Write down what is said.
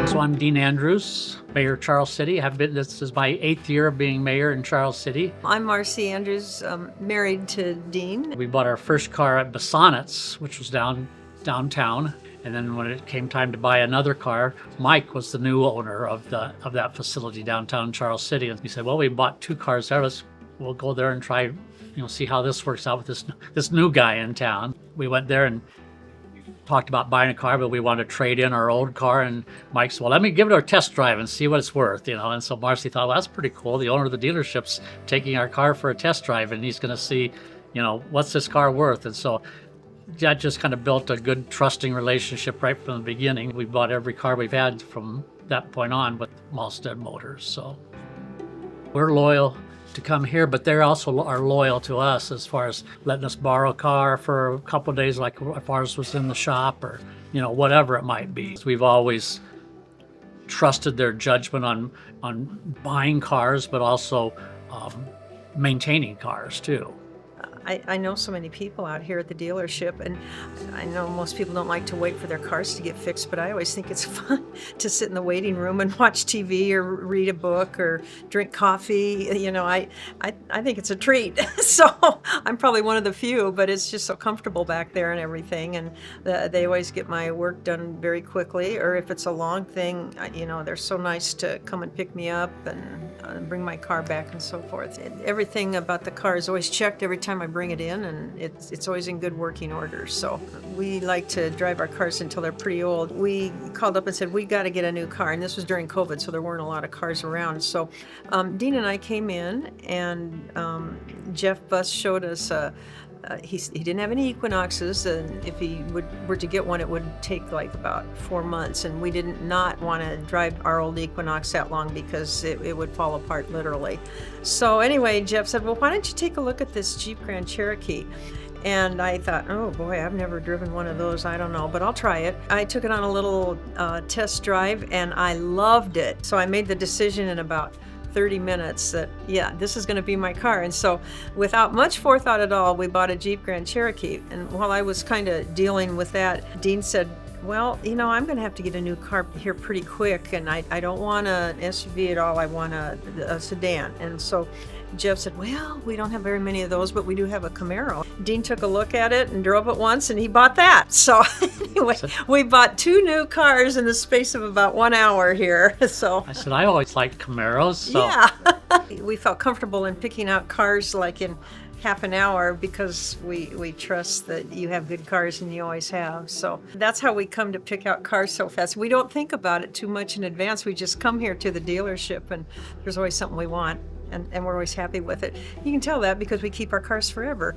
So I'm Dean Andrews, Mayor of Charles City. This is my 8th year of being mayor in Charles City. I'm Marcie Andrews, married to Dean. We bought our first car at Basonet's, which was downtown. And then when it came time to buy another car, Mike was the new owner of that facility downtown Charles City. And he said, well, we bought 2 cars there. We'll go there and try, see how this works out with this new guy in town. We went there and talked about buying a car, but we wanted to trade in our old car. And Mike said, well, let me give it a test drive and see what it's worth, And so Marcie thought, well, that's pretty cool. The owner of the dealership's taking our car for a test drive, and he's going to see, what's this car worth? And so that just kind of built a good, trusting relationship right from the beginning. We bought every car we've had from that point on with Molstead Motors. So we're loyal to come here, but they also are loyal to us as far as letting us borrow a car for a couple of days, like if ours was in the shop or, whatever it might be. We've always trusted their judgment on buying cars, but also maintaining cars too. I know so many people out here at the dealership, and I know most people don't like to wait for their cars to get fixed, but I always think it's fun to sit in the waiting room and watch TV or read a book or drink coffee. I think it's a treat. So I'm probably one of the few, but it's just so comfortable back there and everything, and they always get my work done very quickly, or if it's a long thing, they're so nice to come and pick me up and bring my car back and so forth. Everything about the car is always checked every time I bring it in, and it's always in good working order. So we like to drive our cars until they're pretty old. We called up and said, we got to get a new car, and this was during COVID, so there weren't a lot of cars around. So Dean and I came in, and Jeff Buss showed us he didn't have any Equinoxes, and if he were to get one, it would take like about 4 months, and we did not want to drive our old Equinox that long because it would fall apart literally. So anyway, Jeff said, well, why don't you take a look at this Jeep Grand Cherokee? And I thought, oh boy, I've never driven one of those. I don't know, but I'll try it. I took it on a little test drive, and I loved it. So I made the decision in about 30 minutes that, yeah, this is going to be my car. And so without much forethought at all, we bought a Jeep Grand Cherokee. And while I was kind of dealing with that, Dean said, well, I'm going to have to get a new car here pretty quick, and I don't want an SUV at all. I want a sedan. And so Jeff said, well, we don't have very many of those, but we do have a Camaro. Dean took a look at it and drove it once, and he bought that. So anyway, we bought 2 new cars in the space of about 1 hour here. So I said, I always liked Camaros. So. Yeah. We felt comfortable in picking out cars like in half an hour because we trust that you have good cars, and you always have. So that's how we come to pick out cars so fast. We don't think about it too much in advance. We just come here to the dealership, and there's always something we want, and we're always happy with it. You can tell that because we keep our cars forever.